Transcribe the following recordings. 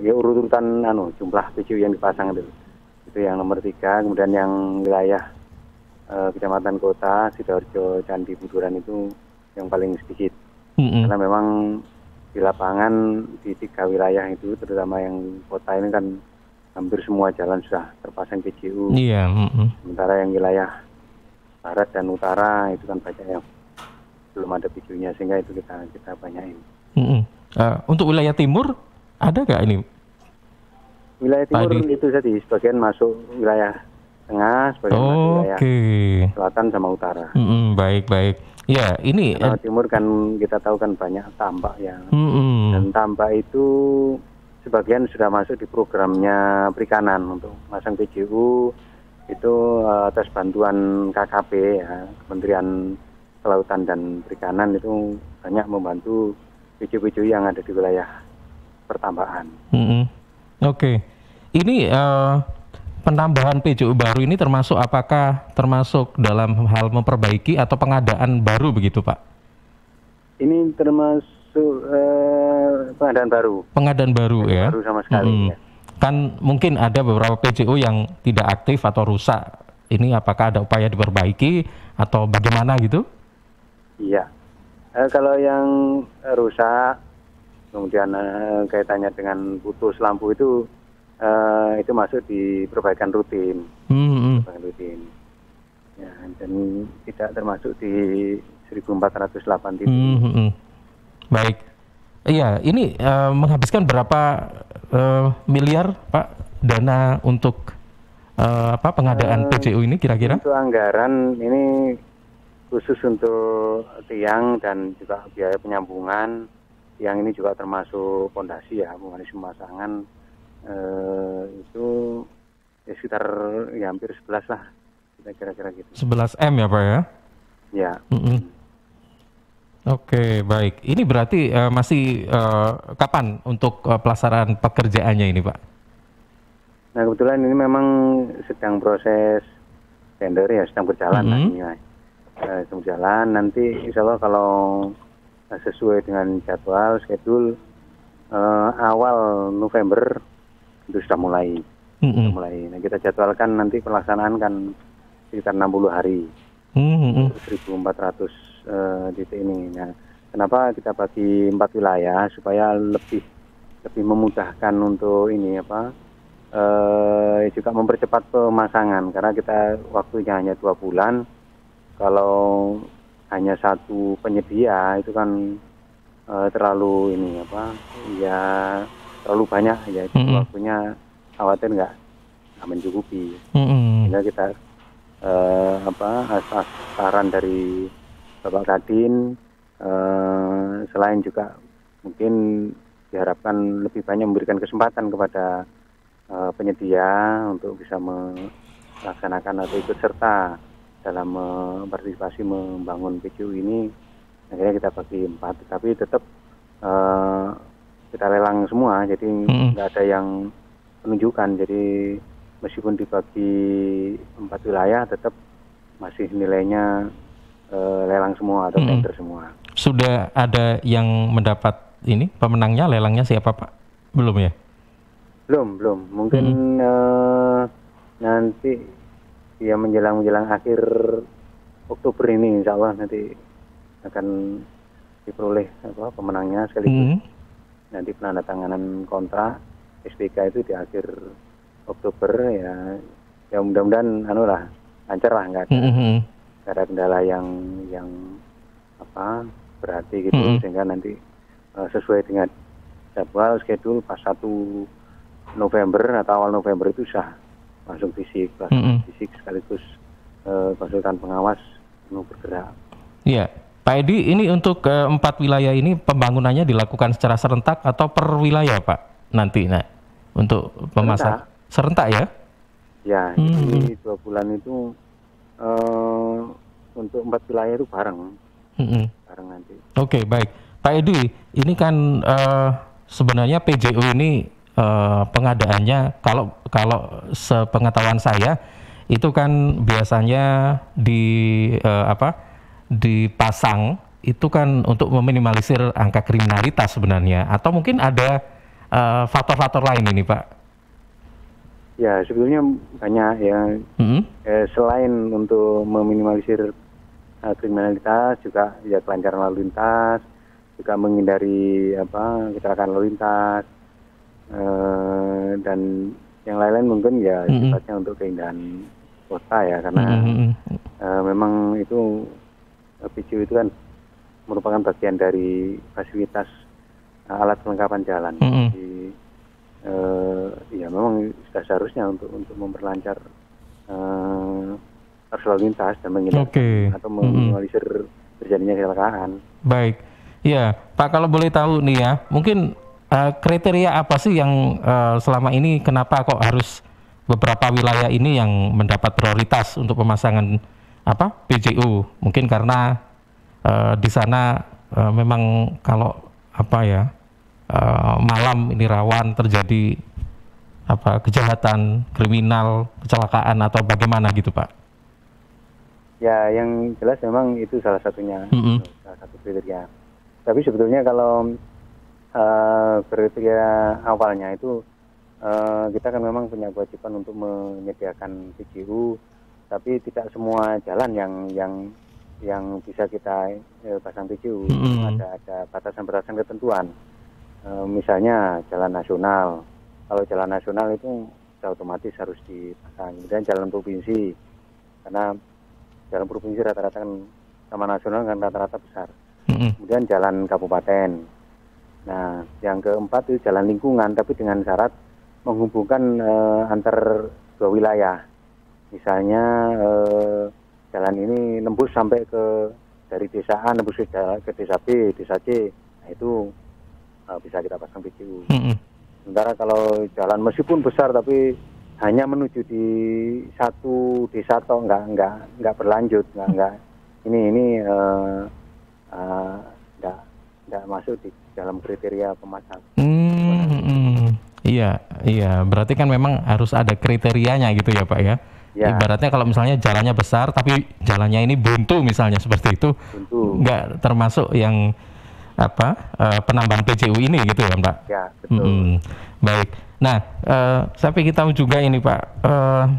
ya urutan jumlah PJU yang dipasang itu yang nomor 3. Kemudian yang wilayah kecamatan kota Sidoarjo Candi Buduran itu yang paling sedikit. Karena memang di lapangan di 3 wilayah itu, terutama yang kota ini kan hampir semua jalan sudah terpasang PJU. Iya. Sementara yang wilayah barat dan utara itu kan banyak yang belum ada PJU-nya, sehingga itu kita banyakin. Untuk wilayah timur ada nggak ini? Wilayah timur itu tadi sebagian masuk wilayah tengah, sebagian masuk wilayah selatan sama utara. Baik. Ya, ini Karena timur kan kita tahu kan banyak tambak ya. Dan tambak itu sebagian sudah masuk di programnya perikanan untuk masang PJU itu atas bantuan KKP ya, Kementerian Kelautan dan Perikanan itu banyak membantu PJU yang ada di wilayah pertambahan. Oke. Ini penambahan PJU baru ini apakah termasuk dalam hal memperbaiki atau pengadaan baru begitu, Pak? Ini termasuk pengadaan baru. Pengadaan baru ya? Baru sama sekali ya. Kan mungkin ada beberapa PJU yang tidak aktif atau rusak. Ini apakah ada upaya diperbaiki atau bagaimana gitu? Iya. Kalau yang rusak, kemudian kaitannya dengan putus lampu itu masuk di perbaikan rutin. Perbaikan rutin. Ya, dan tidak termasuk di 1408 titik. Baik. Iya, ini menghabiskan berapa miliar, Pak, dana untuk pengadaan PJU ini kira-kira? Untuk anggaran ini khusus untuk tiang dan juga biaya penyambungan. Tiang ini juga termasuk pondasi ya, pemanis pemasangan itu ya sekitar ya hampir 11 lah, kira-kira gitu. 11 M ya Pak ya? Ya. Oke, baik. Ini berarti masih kapan untuk pelaksanaan pekerjaannya ini, Pak? Nah, kebetulan ini memang sedang proses tender ya, sedang berjalan sedang berjalan. Nanti insya Allah kalau sesuai dengan jadwal, schedule awal November itu sudah mulai. Nah, kita jadwalkan nanti pelaksanaan kan sekitar 60 hari. 1.400 titik ini. Nah, kenapa kita bagi 4 wilayah supaya lebih memudahkan untuk ini juga mempercepat pemasangan, karena kita waktunya hanya 2 bulan. Kalau hanya satu penyedia itu kan terlalu terlalu banyak ya, waktunya khawatir nggak mencukupi. Sehingga kita atas saran dari Bapak Kadin, selain juga mungkin diharapkan lebih banyak memberikan kesempatan kepada penyedia untuk bisa melaksanakan atau ikut serta dalam partisipasi membangun PJU ini. Akhirnya kita bagi 4, tapi tetap kita lelang semua, jadi nggak ada yang penunjukan. Jadi meskipun dibagi 4 wilayah, tetap masih nilainya lelang semua atau tender semua. Sudah ada yang mendapat ini pemenangnya, lelangnya siapa Pak? Belum ya? Belum. Mungkin nanti ya menjelang akhir Oktober ini, insya Allah nanti akan diperoleh pemenangnya, sekaligus nanti penandatanganan kontrak SPK itu di akhir Oktober ya. Ya mudah-mudahan lancar lah, nggak ada kendala yang berarti gitu, sehingga nanti sesuai dengan jadwal schedule pas 1 November atau awal November itu sudah langsung fisik sekaligus konsultan pengawas penuh bergerak. Iya, Pak Edi, ini untuk 4 wilayah ini pembangunannya dilakukan secara serentak atau per wilayah Pak nanti? Nah, untuk pemasangan serentak ya? Ya, ini 2 bulan itu untuk 4 wilayah itu bareng nanti. Oke, baik. Pak Edi, ini kan sebenarnya PJU ini pengadaannya kalau sepengetahuan saya itu kan biasanya dipasang itu kan untuk meminimalisir angka kriminalitas sebenarnya, atau mungkin ada faktor-faktor lain ini, Pak? Ya, sebetulnya banyak ya. Selain untuk meminimalisir kriminalitas, juga ya kelancaran lalu lintas, juga menghindari kecelakaan lalu lintas, dan yang lain-lain mungkin ya sifatnya untuk keindahan kota ya, karena memang itu PJU itu kan merupakan bagian dari fasilitas alat kelengkapan jalan. Jadi ya memang sudah seharusnya untuk memperlancar arus lalu lintas dan menghindari atau meminimalisir terjadinya kecelakaan. Baik, ya Pak, kalau boleh tahu nih ya, mungkin kriteria apa sih yang selama ini kenapa kok harus beberapa wilayah ini yang mendapat prioritas untuk pemasangan PJU? Mungkin karena di sana memang kalau malam ini rawan terjadi kejahatan, kriminal, kecelakaan atau bagaimana gitu, Pak? Ya, yang jelas memang itu salah satunya, salah satu kriteria. Tapi sebetulnya kalau kriteria awalnya itu kita kan memang punya kewajiban untuk menyediakan PJU, tapi tidak semua jalan yang bisa kita pasang PJU. Ada batasan-batasan ketentuan. Misalnya jalan nasional. Kalau jalan nasional itu sudah otomatis harus dipasang. Kemudian jalan provinsi, karena jalan provinsi rata-rata kan sama nasional kan rata-rata besar. Kemudian jalan kabupaten. Nah, yang keempat itu jalan lingkungan, tapi dengan syarat menghubungkan antar dua wilayah. Misalnya jalan ini nembus sampai dari desa A nembus ke desa B, desa C, nah itu bisa kita pasang PJU. Sementara kalau jalan meskipun besar tapi hanya menuju di satu desa atau nggak berlanjut, ini nggak masuk di dalam kriteria pemasang. Iya, berarti kan memang harus ada kriterianya gitu ya, Pak ya. Ibaratnya kalau misalnya jalannya besar tapi jalannya ini buntu misalnya seperti itu, nggak termasuk yang penambahan PJU ini gitu ya, Pak. Ya, betul. Baik. Nah, saya ingin tahu juga ini, Pak,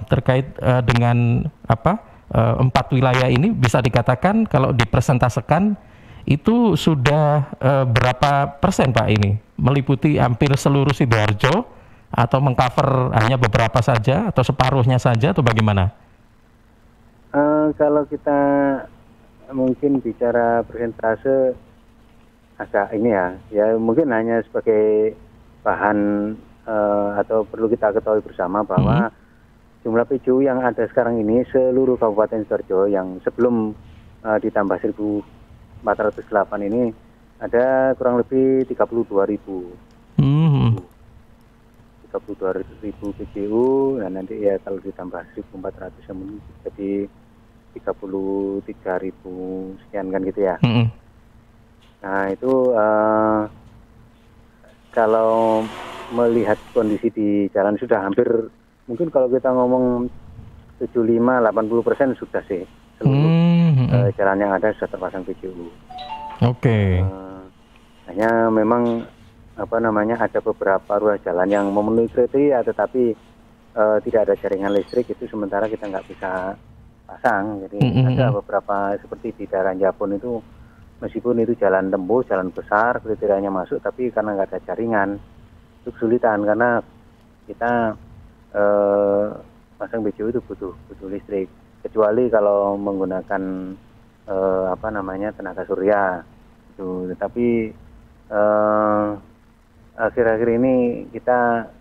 terkait dengan 4 wilayah ini, bisa dikatakan kalau dipresentasekan itu sudah berapa persen, Pak, ini? Meliputi hampir seluruh Sidoarjo atau mengcover hanya beberapa saja atau separuhnya saja atau bagaimana? Kalau kita mungkin bicara persentase agak ini ya mungkin hanya sebagai bahan atau perlu kita ketahui bersama bahwa jumlah PJU yang ada sekarang ini seluruh Kabupaten Sidoarjo yang sebelum ditambah 1.408 ini ada kurang lebih 32.000 PJU, dan nanti ya kalau ditambah 1.400 jadi 33.000 sekian kan gitu ya. Nah itu kalau melihat kondisi di jalan sudah hampir, mungkin kalau kita ngomong 75-80% sudah sih seluruh jalan yang ada sudah terpasang PJU. Hanya memang ada beberapa ruas jalan yang memenuhi kriteria tetapi tidak ada jaringan listrik, itu sementara kita nggak bisa pasang. Jadi ada beberapa seperti di daerah Jabon itu, meskipun itu jalan tembus, jalan besar, kriterianya masuk, tapi karena nggak ada jaringan itu kesulitan, karena kita pasang PJU itu butuh listrik, kecuali kalau menggunakan tenaga surya itu. Tetapi akhir-akhir ini kita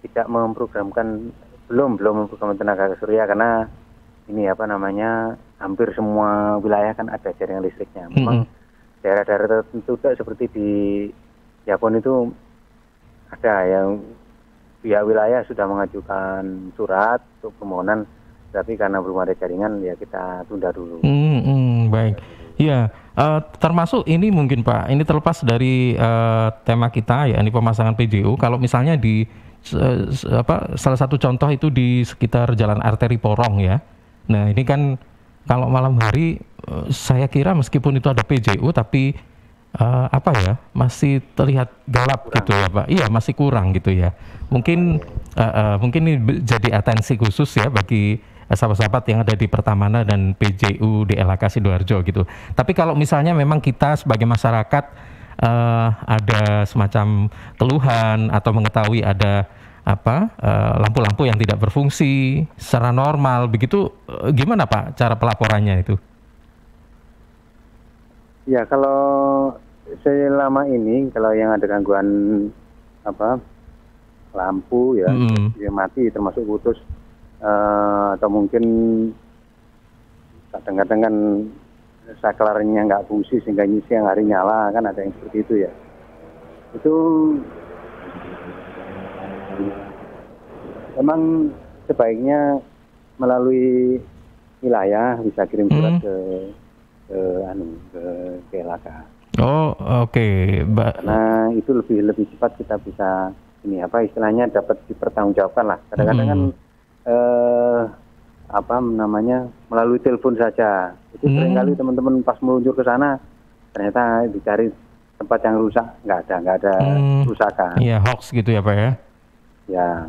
tidak memprogramkan, belum memprogramkan tenaga surya, karena ini hampir semua wilayah kan ada jaringan listriknya. Memang daerah-daerah tertentu seperti di Jabon itu ada yang pihak wilayah sudah mengajukan surat untuk permohonan, tapi karena belum ada jaringan ya kita tunda dulu. Baik. Ya, termasuk ini mungkin Pak, ini terlepas dari tema kita ya, ini pemasangan PJU. Kalau misalnya di salah satu contoh itu di sekitar Jalan Arteri Porong ya. Nah ini kan kalau malam hari saya kira meskipun itu ada PJU tapi apa ya, masih terlihat gelap kurang. gitu ya Pak. Iya, masih kurang gitu ya. Mungkin mungkin ini jadi atensi khusus ya bagi sahabat-sahabat yang ada di Pertamana dan PJU DLHK Sidoarjo gitu. Tapi kalau misalnya memang kita sebagai masyarakat ada semacam keluhan atau mengetahui ada apa lampu-lampu yang tidak berfungsi secara normal begitu, gimana Pak cara pelaporannya itu? Ya kalau selama ini kalau yang ada gangguan apa lampu ya, yang mati termasuk putus atau mungkin kadang-kadang kan saklarnya nggak fungsi sehingga siang hari nyala, kan ada yang seperti itu ya. Itu memang sebaiknya melalui wilayah bisa kirim surat ke LHK. Oh, oke. Karena itu lebih cepat kita bisa ini apa istilahnya dapat dipertanggungjawabkan lah. Kadang-kadang kan apa namanya melalui telepon saja. Itu seringkali teman-teman pas meluncur ke sana ternyata dicari tempat yang rusak, nggak ada kerusakan. Iya, hoax gitu ya Pak ya? Ya,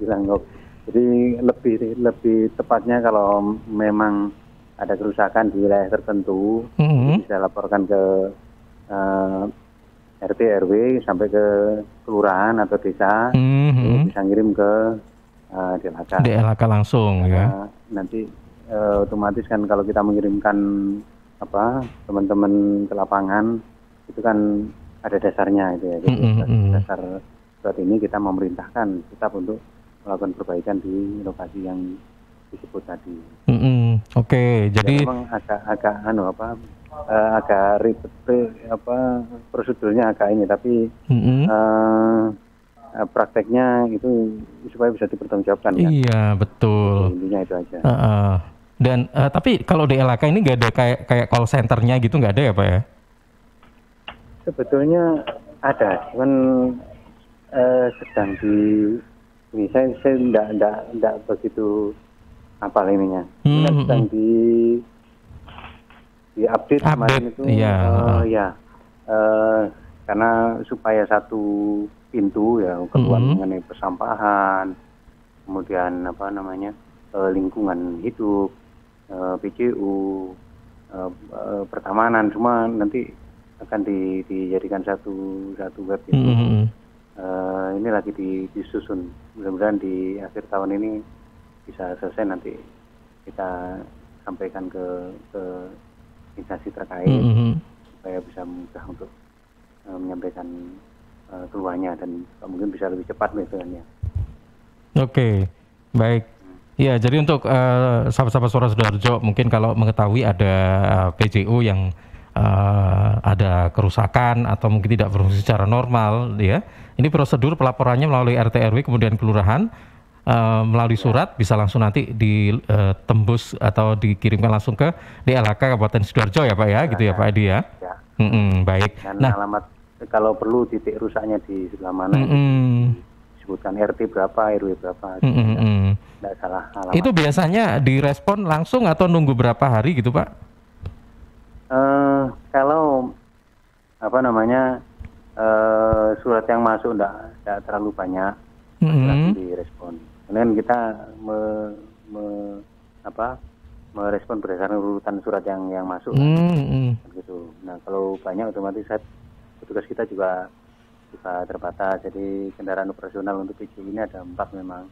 bilang hoax. Jadi lebih tepatnya kalau memang ada kerusakan di wilayah tertentu, bisa laporkan ke RT RW sampai ke kelurahan atau desa, bisa ngirim ke DLHK langsung ya. Nanti otomatis kan kalau kita mengirimkan apa teman-teman ke lapangan itu kan ada dasarnya itu ya. Jadi dasar surat ini kita memerintahkan tetap untuk melakukan perbaikan di lokasi yang disebut tadi. Oke, jadi memang agak agak ribet prosedurnya agak ini, tapi prakteknya itu supaya bisa dipertanggungjawabkan. Iya, betul. Intinya itu aja. Dan tapi kalau di LHK ini nggak ada kayak call centernya gitu, nggak ada ya Pak ya? Sebetulnya ada, cuman sedang di ini saya tidak begitu apa ininya. Sedang di update kemarin itu karena supaya satu pintu ya keluar mengenai persampahan, kemudian apa namanya lingkungan hidup, PJU, pertamanan semua nanti akan dijadikan satu web itu. Ini lagi disusun, mudah-mudahan di akhir tahun ini bisa selesai, nanti kita sampaikan ke instansi terkait supaya bisa mudah untuk menyampaikan keluhannya dan mungkin bisa lebih cepat metodenya. Oke, baik. Ya, jadi untuk sahabat-sahabat Suara Sidoarjo mungkin kalau mengetahui ada PJU yang ada kerusakan atau mungkin tidak berfungsi secara normal, ya. Ini prosedur pelaporannya melalui RT RW kemudian kelurahan. Melalui surat bisa langsung nanti ditembus atau dikirimkan langsung ke DLHK Kabupaten Sidoarjo ya Pak ya, gitu ya Pak Edi ya. Baik. Dan alamat kalau perlu titik rusaknya di sebelah mana, disebutkan RT berapa, RW berapa. Tidak salah alamat. Itu biasanya direspon langsung atau nunggu berapa hari gitu Pak? Kalau apa namanya surat yang masuk tidak terlalu banyak, direspon. Kemudian kita merespon berdasarkan urutan surat yang masuk. Gitu. Nah kalau banyak otomatis petugas kita juga terbatas. Jadi kendaraan operasional untuk PJU ini ada 4 memang.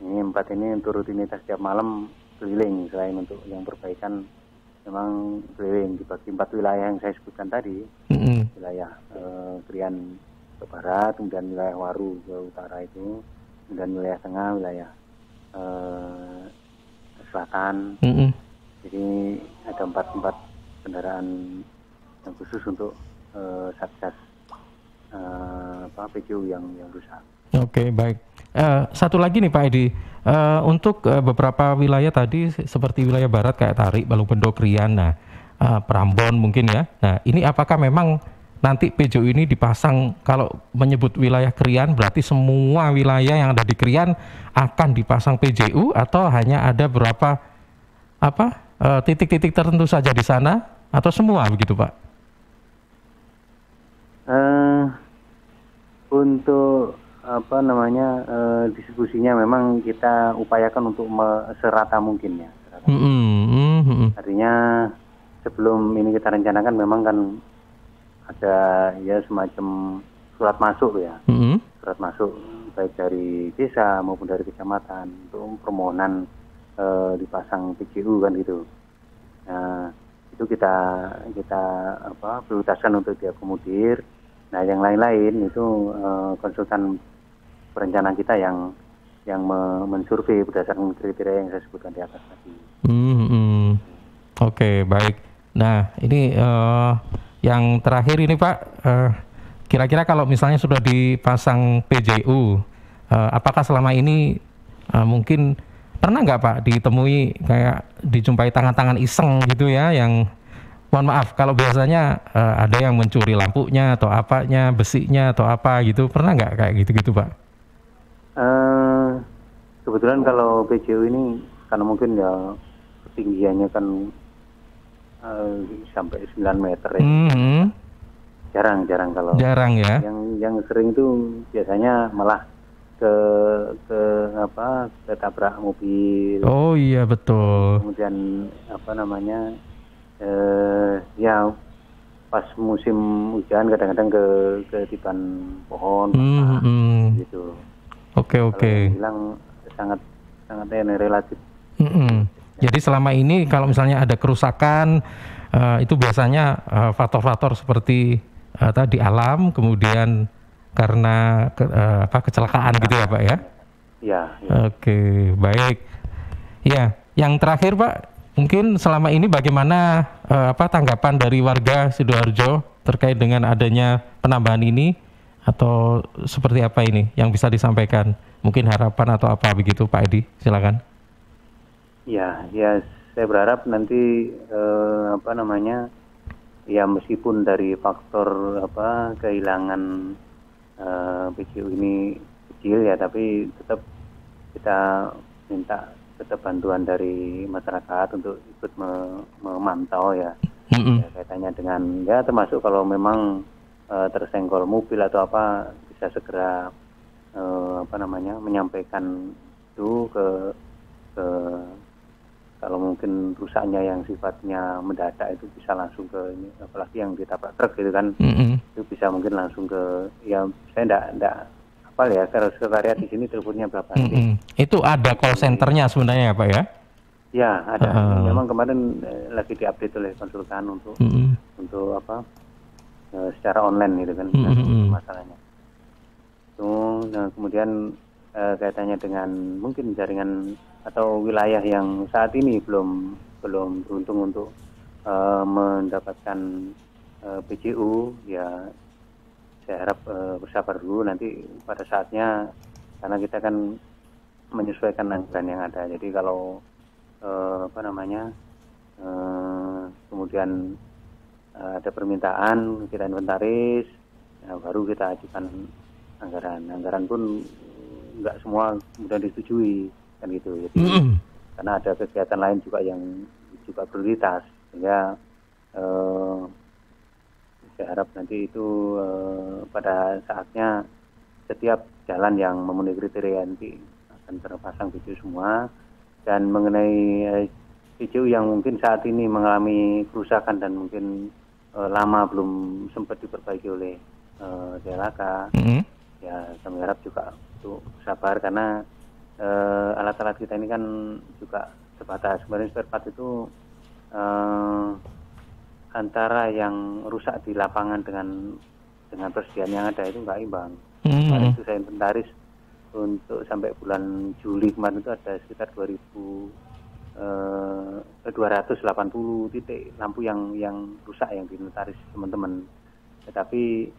Ini 4 ini untuk rutinitas setiap malam keliling, selain untuk yang perbaikan memang keliling dibagi 4 wilayah yang saya sebutkan tadi. Wilayah Krian ke barat, kemudian wilayah Waru ke utara itu, kemudian wilayah tengah, wilayah selatan. Jadi ada 4 kendaraan yang khusus untuk satgas PJU yang rusak. Oke, baik. Satu lagi nih Pak Edi, untuk beberapa wilayah tadi seperti wilayah barat kayak Tarik, Balubendo, Krian, Prambon mungkin ya. Nah, ini apakah memang nanti PJU ini dipasang, kalau menyebut wilayah Krian berarti semua wilayah yang ada di Krian akan dipasang PJU atau hanya ada berapa titik-titik tertentu saja di sana atau semua begitu Pak? Eh, untuk apa namanya distribusinya memang kita upayakan untuk serata mungkin ya. Serata mungkin. Artinya sebelum ini kita rencanakan memang kan ada ya semacam surat masuk ya. Surat masuk baik dari desa maupun dari kecamatan untuk permohonan dipasang PGU kan gitu. Nah, itu kita prioritaskan untuk diakomodir. Nah, yang lain-lain itu konsultan perencanaan kita yang mensurvei berdasarkan kriteria yang saya sebutkan di atas tadi. Oke, baik. Nah, ini yang terakhir ini Pak, kira-kira kalau misalnya sudah dipasang PJU, apakah selama ini mungkin pernah nggak Pak ditemui kayak dijumpai tangan-tangan iseng gitu ya, yang mohon maaf kalau biasanya ada yang mencuri lampunya atau apanya, besinya atau apa gitu, pernah nggak kayak gitu-gitu Pak? Kebetulan kalau PJU ini karena mungkin ya ketinggiannya kan sampai 9 meter ya. Jarang kalau. Jarang ya. Yang sering itu biasanya malah ke tabrak mobil. Oh iya betul. Kemudian apa namanya ya pas musim hujan kadang-kadang ke tiban pohon gitu. Oke. Bilang sangat relatif. Jadi selama ini kalau misalnya ada kerusakan itu biasanya faktor-faktor seperti tadi alam, kemudian karena kecelakaan gitu ya Pak ya? Ya. Oke, baik. Ya, yang terakhir Pak, mungkin selama ini bagaimana tanggapan dari warga Sidoarjo terkait dengan adanya penambahan ini, atau seperti apa ini yang bisa disampaikan? Mungkin harapan atau apa begitu Pak Edi, silakan. Ya, saya berharap nanti ya meskipun dari faktor kehilangan PGU ini kecil ya, tapi tetap kita minta tetap bantuan dari masyarakat untuk ikut memantau ya, kaitannya dengan ya termasuk kalau memang tersenggol mobil atau apa bisa segera menyampaikan itu ke kalau mungkin rusaknya yang sifatnya mendadak itu bisa langsung ke ini, apalagi yang ditabrak truk gitu kan, itu bisa mungkin langsung ke ya saya enggak hafal ya, kalau sekretariat di sini teleponnya berapa sih? Itu ada call centernya sebenarnya ya Pak ya? Ya ada, memang kemarin lagi diupdate oleh konsultan untuk secara online gitu kan masalahnya. Nah, kemudian kaitannya dengan mungkin jaringan atau wilayah yang saat ini belum beruntung untuk mendapatkan PJU, ya saya harap bersabar dulu, nanti pada saatnya, karena kita kan menyesuaikan anggaran yang ada. Jadi kalau kemudian ada permintaan, kita inventaris, ya, baru kita ajukan anggaran pun nggak semua kemudian disetujui kan gitu. Jadi karena ada kegiatan lain juga yang juga prioritas, sehingga saya harap nanti itu pada saatnya setiap jalan yang memenuhi kriteria nanti akan terpasang PJU semua. Dan mengenai PJU yang mungkin saat ini mengalami kerusakan dan mungkin lama belum sempat diperbaiki oleh DLHK, ya kami harap juga untuk sabar, karena alat-alat kita ini kan juga terbatas. Kemarin spare part itu antara yang rusak di lapangan dengan persediaan yang ada itu nggak imbang. Kemarin itu saya inventaris untuk sampai bulan Juli kemarin itu ada sekitar 280 titik lampu yang rusak yang diinventaris teman-teman. Tetapi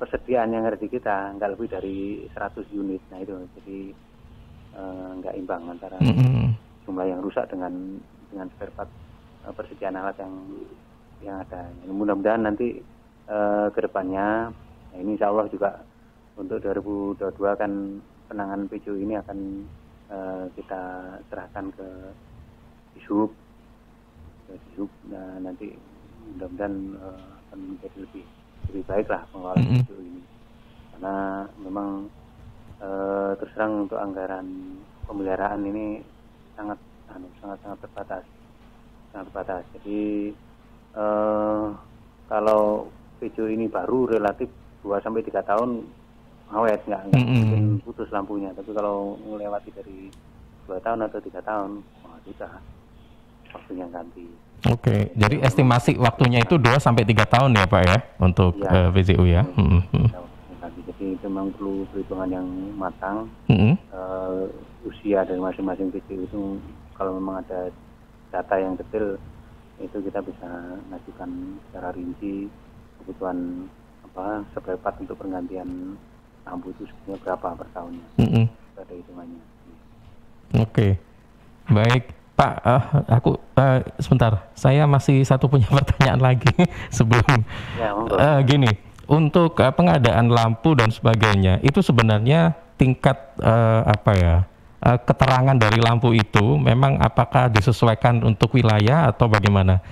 persediaan yang ada di kita nggak lebih dari 100 unit. Nah itu jadi nggak imbang antara jumlah yang rusak dengan spare part persediaan alat yang ada. Mudah-mudahan nanti ke depannya, nah ini insya Allah juga untuk 2022 kan penanganan PJU ini akan kita serahkan ke Dishub. Nah nanti mudah-mudahan akan menjadi lebih lebih baik lah pengelolaan PJU ini, karena memang terus terang untuk anggaran pemeliharaan ini sangat terbatas, sangat terbatas. Jadi kalau PJU ini baru relatif 2-3 tahun awet, nggak mungkin putus lampunya. Tapi kalau melewati dari 2 tahun atau 3 tahun, wah sudah waktunya ganti. Oke, jadi estimasi waktunya itu 2-3 tahun ya Pak ya untuk PJU ya. Jadi itu memang perlu perhitungan yang matang. Usia dari masing-masing PJU itu kalau memang ada data yang detail itu kita bisa mengajukan secara rinci kebutuhan spare part untuk penggantian lampu itu sebenarnya berapa per tahunnya. Ada hitungannya. Oke, baik Pak. Aku sebentar, saya masih punya pertanyaan lagi sebelum gini. Untuk pengadaan lampu dan sebagainya, itu sebenarnya tingkat keterangan dari lampu itu memang apakah disesuaikan untuk wilayah atau bagaimana?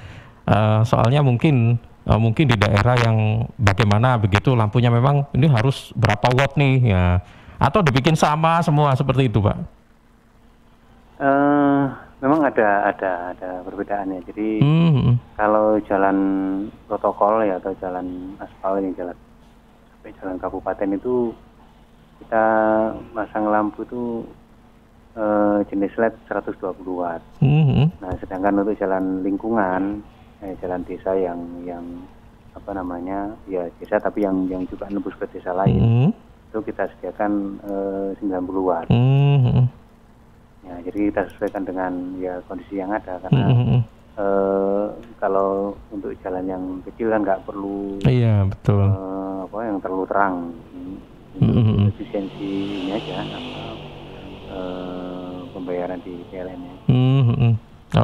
Soalnya mungkin di daerah yang bagaimana begitu lampunya memang ini harus berapa watt nih ya, atau dibikin sama semua seperti itu Pak? Memang ada perbedaannya. Jadi kalau jalan protokol ya atau jalan aspal yang jalan kabupaten itu kita masang lampu itu jenis LED 120 watt. Nah, sedangkan untuk jalan lingkungan, jalan desa yang desa tapi yang juga nembus ke desa lain, itu kita sediakan 90 watt. Ya, jadi kita sesuaikan dengan kondisi yang ada, karena kalau untuk jalan yang kecil kan nggak perlu betul. yang terlalu terang. Efisiensi ini aja pembayaran di PLN-nya.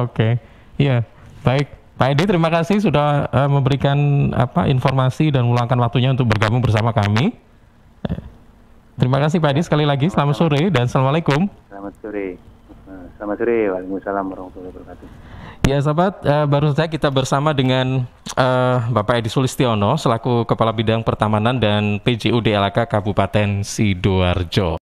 Oke. Iya, baik. Pak Edi, terima kasih sudah memberikan informasi dan meluangkan waktunya untuk bergabung bersama kami. Terima kasih Pak Edi sekali lagi. Selamat sore dan Assalamualaikum. Selamat sore. Selamat sore. Waalaikumsalam warahmatullahi wabarakatuh. Ya sahabat, baru saja kita bersama dengan Bapak Edi Sulistiono selaku Kepala Bidang Pertamanan dan PJU DLHK Kabupaten Sidoarjo.